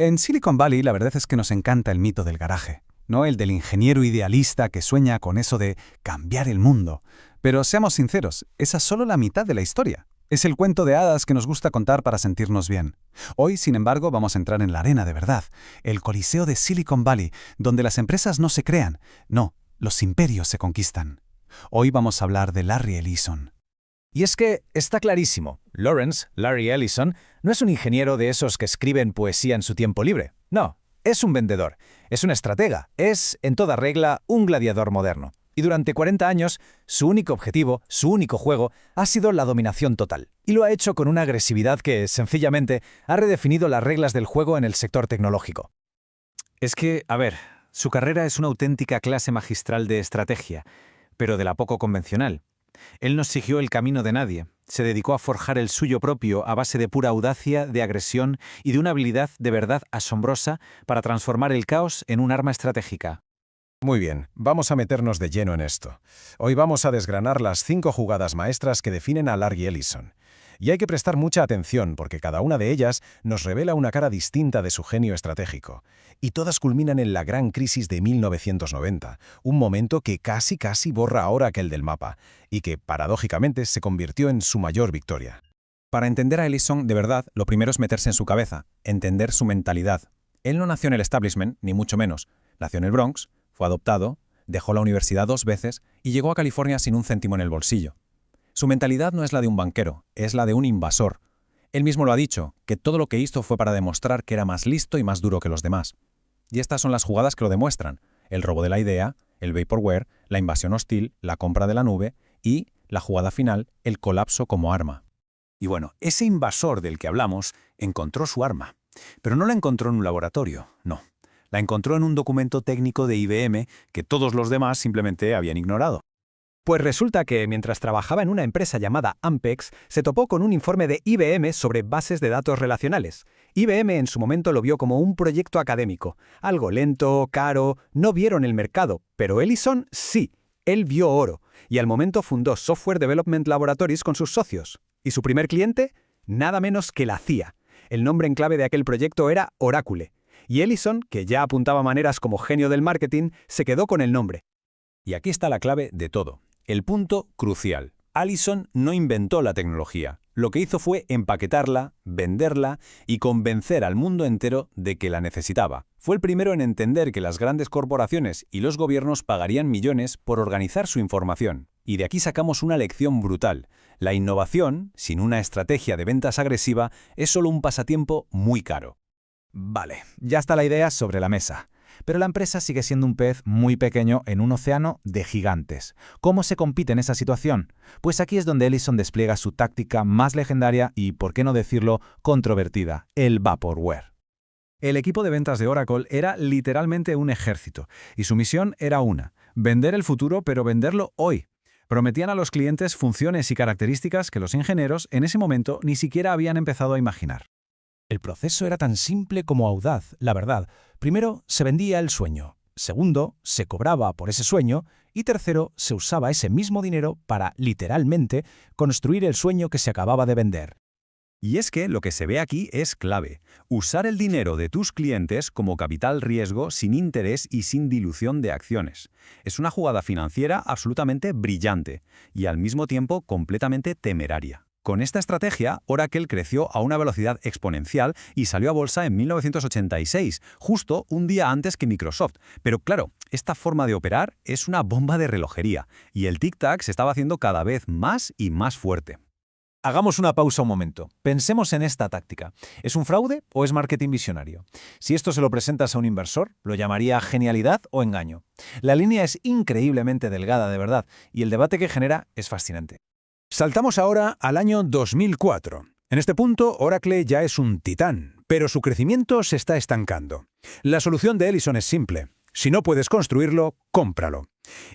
En Silicon Valley la verdad es que nos encanta el mito del garaje, ¿no? El del ingeniero idealista que sueña con eso de cambiar el mundo. Pero seamos sinceros, esa es solo la mitad de la historia. Es el cuento de hadas que nos gusta contar para sentirnos bien. Hoy, sin embargo, vamos a entrar en la arena de verdad, el coliseo de Silicon Valley, donde las empresas no se crean, no, los imperios se conquistan. Hoy vamos a hablar de Larry Ellison. Y es que está clarísimo, Larry Ellison, no es un ingeniero de esos que escriben poesía en su tiempo libre. No, es un vendedor, es un estratega, es, en toda regla, un gladiador moderno. Y durante 40 años, su único objetivo, su único juego, ha sido la dominación total. Y lo ha hecho con una agresividad que, sencillamente, ha redefinido las reglas del juego en el sector tecnológico. Es que, su carrera es una auténtica clase magistral de estrategia, pero de la poco convencional. Él no siguió el camino de nadie. Se dedicó a forjar el suyo propio a base de pura audacia, de agresión y de una habilidad de verdad asombrosa para transformar el caos en un arma estratégica. Muy bien, vamos a meternos de lleno en esto. Hoy vamos a desgranar las 5 jugadas maestras que definen a Larry Ellison. Y hay que prestar mucha atención porque cada una de ellas nos revela una cara distinta de su genio estratégico. Y todas culminan en la gran crisis de 1990, un momento que casi borra a Oracle del mapa y que, paradójicamente, se convirtió en su mayor victoria. Para entender a Ellison, de verdad, lo primero es meterse en su cabeza, entender su mentalidad. Él no nació en el establishment, ni mucho menos. Nació en el Bronx, fue adoptado, dejó la universidad 2 veces y llegó a California sin un céntimo en el bolsillo. Su mentalidad no es la de un banquero, es la de un invasor. Él mismo lo ha dicho, que todo lo que hizo fue para demostrar que era más listo y más duro que los demás. Y estas son las jugadas que lo demuestran: el robo de la idea, el vaporware, la invasión hostil, la compra de la nube y, la jugada final, el colapso como arma. Y bueno, ese invasor del que hablamos encontró su arma, pero no la encontró en un laboratorio, no. La encontró en un documento técnico de IBM que todos los demás simplemente habían ignorado. Pues resulta que, mientras trabajaba en una empresa llamada Ampex, se topó con un informe de IBM sobre bases de datos relacionales. IBM en su momento lo vio como un proyecto académico, algo lento, caro, no vieron el mercado, pero Ellison sí, él vio oro, y al momento fundó Software Development Laboratories con sus socios. ¿Y su primer cliente? Nada menos que la CIA. El nombre en clave de aquel proyecto era Oracle. Y Ellison, que ya apuntaba maneras como genio del marketing, se quedó con el nombre. Y aquí está la clave de todo. El punto crucial. Ellison no inventó la tecnología. Lo que hizo fue empaquetarla, venderla y convencer al mundo entero de que la necesitaba. Fue el primero en entender que las grandes corporaciones y los gobiernos pagarían millones por organizar su información. Y de aquí sacamos una lección brutal. La innovación, sin una estrategia de ventas agresiva, es solo un pasatiempo muy caro. Vale, ya está la idea sobre la mesa. Pero la empresa sigue siendo un pez muy pequeño en un océano de gigantes. ¿Cómo se compite en esa situación? Pues aquí es donde Ellison despliega su táctica más legendaria y, por qué no decirlo, controvertida, el vaporware. El equipo de ventas de Oracle era literalmente un ejército, y su misión era una: vender el futuro, pero venderlo hoy. Prometían a los clientes funciones y características que los ingenieros en ese momento ni siquiera habían empezado a imaginar. El proceso era tan simple como audaz, la verdad. Primero, se vendía el sueño. Segundo, se cobraba por ese sueño. Y tercero, se usaba ese mismo dinero para, literalmente, construir el sueño que se acababa de vender. Y es que lo que se ve aquí es clave. Usar el dinero de tus clientes como capital riesgo sin interés y sin dilución de acciones. Es una jugada financiera absolutamente brillante y al mismo tiempo completamente temeraria. Con esta estrategia, Oracle creció a una velocidad exponencial y salió a bolsa en 1986, justo un día antes que Microsoft. Pero claro, esta forma de operar es una bomba de relojería, y el tic-tac se estaba haciendo cada vez más y más fuerte. Hagamos una pausa un momento. Pensemos en esta táctica. ¿Es un fraude o es marketing visionario? Si esto se lo presentas a un inversor, ¿lo llamaría genialidad o engaño? La línea es increíblemente delgada, de verdad, y el debate que genera es fascinante. Saltamos ahora al año 2004. En este punto, Oracle ya es un titán, pero su crecimiento se está estancando. La solución de Ellison es simple: si no puedes construirlo, cómpralo.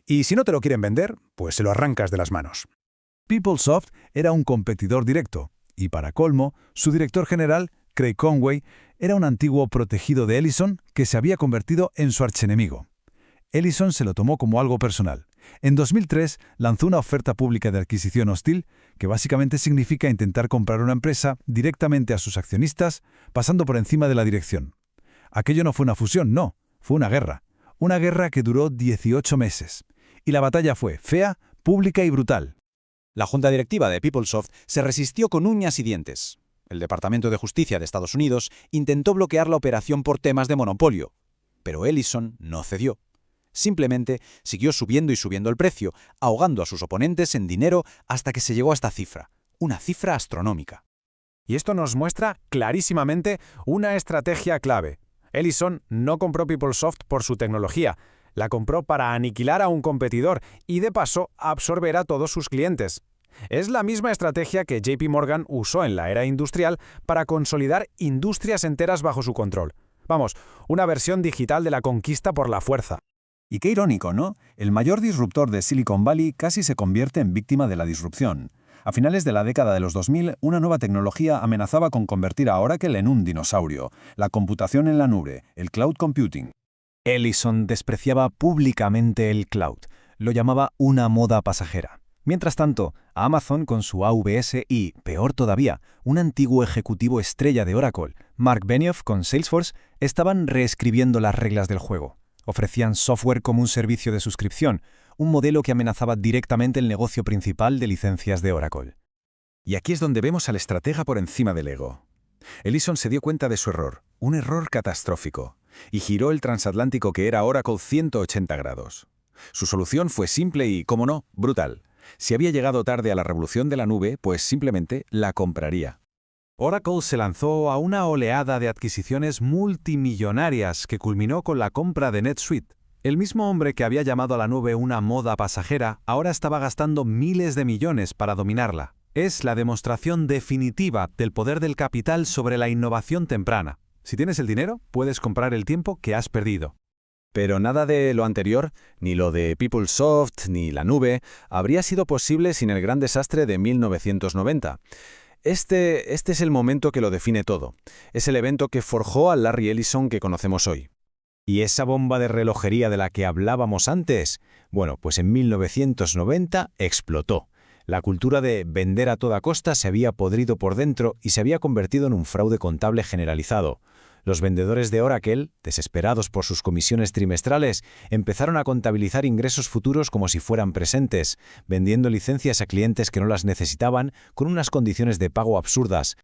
Y si no te lo quieren vender, pues se lo arrancas de las manos. PeopleSoft era un competidor directo, y para colmo, su director general, Craig Conway, era un antiguo protegido de Ellison que se había convertido en su archienemigo. Ellison se lo tomó como algo personal. En 2003 lanzó una oferta pública de adquisición hostil, que básicamente significa intentar comprar una empresa directamente a sus accionistas, pasando por encima de la dirección. Aquello no fue una fusión, no, fue una guerra. Una guerra que duró 18 meses. Y la batalla fue fea, pública y brutal. La junta directiva de PeopleSoft se resistió con uñas y dientes. El Departamento de Justicia de Estados Unidos intentó bloquear la operación por temas de monopolio, pero Ellison no cedió. Simplemente siguió subiendo y subiendo el precio, ahogando a sus oponentes en dinero hasta que se llegó a esta cifra, una cifra astronómica. Y esto nos muestra clarísimamente una estrategia clave. Ellison no compró PeopleSoft por su tecnología, la compró para aniquilar a un competidor y de paso absorber a todos sus clientes. Es la misma estrategia que JP Morgan usó en la era industrial para consolidar industrias enteras bajo su control. Vamos, una versión digital de la conquista por la fuerza. Y qué irónico, ¿no? El mayor disruptor de Silicon Valley casi se convierte en víctima de la disrupción. A finales de la década de los 2000, una nueva tecnología amenazaba con convertir a Oracle en un dinosaurio, la computación en la nube, el cloud computing. Ellison despreciaba públicamente el cloud, lo llamaba una moda pasajera. Mientras tanto, Amazon con su AWS y, peor todavía, un antiguo ejecutivo estrella de Oracle, Mark Benioff con Salesforce, estaban reescribiendo las reglas del juego. Ofrecían software como un servicio de suscripción, un modelo que amenazaba directamente el negocio principal de licencias de Oracle. Y aquí es donde vemos al estratega por encima del ego. Ellison se dio cuenta de su error, un error catastrófico, y giró el transatlántico que era Oracle 180 grados. Su solución fue simple y, como no, brutal. Si había llegado tarde a la revolución de la nube, pues simplemente la compraría. Oracle se lanzó a una oleada de adquisiciones multimillonarias que culminó con la compra de NetSuite. El mismo hombre que había llamado a la nube una moda pasajera, ahora estaba gastando miles de millones para dominarla. Es la demostración definitiva del poder del capital sobre la innovación temprana. Si tienes el dinero, puedes comprar el tiempo que has perdido. Pero nada de lo anterior, ni lo de PeopleSoft, ni la nube, habría sido posible sin el gran desastre de 1990. Este es el momento que lo define todo. Es el evento que forjó al Larry Ellison que conocemos hoy. ¿Y esa bomba de relojería de la que hablábamos antes? Bueno, pues en 1990 explotó. La cultura de vender a toda costa se había podrido por dentro y se había convertido en un fraude contable generalizado. Los vendedores de Oracle, desesperados por sus comisiones trimestrales, empezaron a contabilizar ingresos futuros como si fueran presentes, vendiendo licencias a clientes que no las necesitaban con unas condiciones de pago absurdas.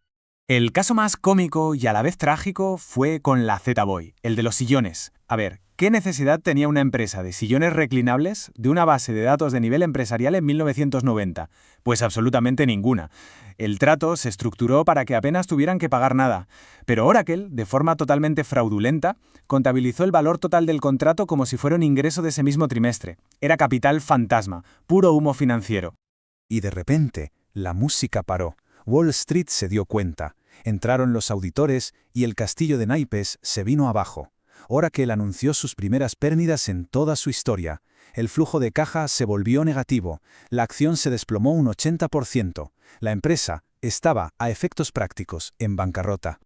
El caso más cómico y a la vez trágico fue con la Z-Boy, el de los sillones. A ver, ¿qué necesidad tenía una empresa de sillones reclinables de una base de datos de nivel empresarial en 1990? Pues absolutamente ninguna. El trato se estructuró para que apenas tuvieran que pagar nada, pero Oracle, de forma totalmente fraudulenta, contabilizó el valor total del contrato como si fuera un ingreso de ese mismo trimestre. Era capital fantasma, puro humo financiero. Y de repente, la música paró. Wall Street se dio cuenta. Entraron los auditores y el castillo de naipes se vino abajo. Oracle anunció sus primeras pérdidas en toda su historia. El flujo de caja se volvió negativo. La acción se desplomó un 80%. La empresa estaba, a efectos prácticos, en bancarrota.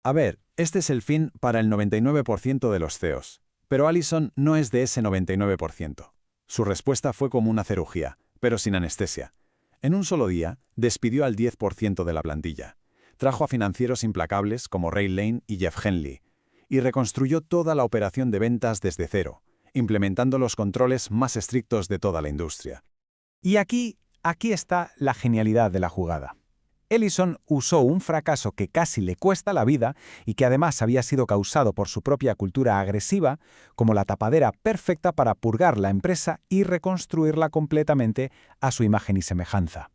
A ver, este es el fin para el 99% de los CEOs. Pero Ellison no es de ese 99%. Su respuesta fue como una cirugía, pero sin anestesia. En un solo día, despidió al 10% de la plantilla. Trajo a financieros implacables como Ray Lane y Jeff Henley, y reconstruyó toda la operación de ventas desde cero, implementando los controles más estrictos de toda la industria. Y aquí está la genialidad de la jugada. Ellison usó un fracaso que casi le cuesta la vida y que además había sido causado por su propia cultura agresiva como la tapadera perfecta para purgar la empresa y reconstruirla completamente a su imagen y semejanza.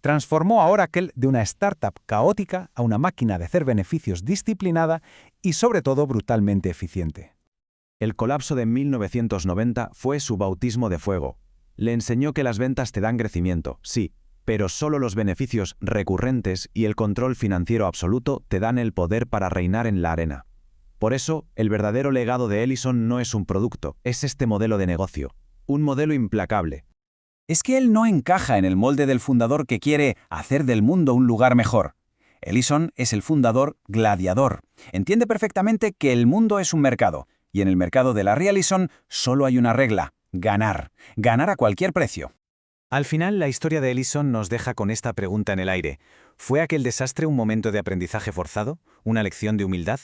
Transformó a Oracle de una startup caótica a una máquina de hacer beneficios disciplinada y sobre todo brutalmente eficiente. El colapso de 1990 fue su bautismo de fuego. Le enseñó que las ventas te dan crecimiento, sí, pero solo los beneficios recurrentes y el control financiero absoluto te dan el poder para reinar en la arena. Por eso, el verdadero legado de Ellison no es un producto, es este modelo de negocio, un modelo implacable. Es que él no encaja en el molde del fundador que quiere hacer del mundo un lugar mejor. Ellison es el fundador gladiador. Entiende perfectamente que el mundo es un mercado, y en el mercado de Larry Ellison solo hay una regla: ganar. Ganar a cualquier precio. Al final, la historia de Ellison nos deja con esta pregunta en el aire. ¿Fue aquel desastre un momento de aprendizaje forzado? ¿Una lección de humildad?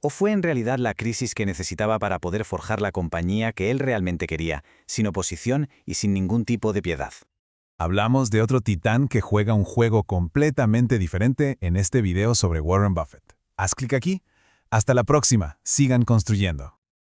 ¿O fue en realidad la crisis que necesitaba para poder forjar la compañía que él realmente quería, sin oposición y sin ningún tipo de piedad? Hablamos de otro titán que juega un juego completamente diferente en este video sobre Warren Buffett. Haz clic aquí. Hasta la próxima. Sigan construyendo.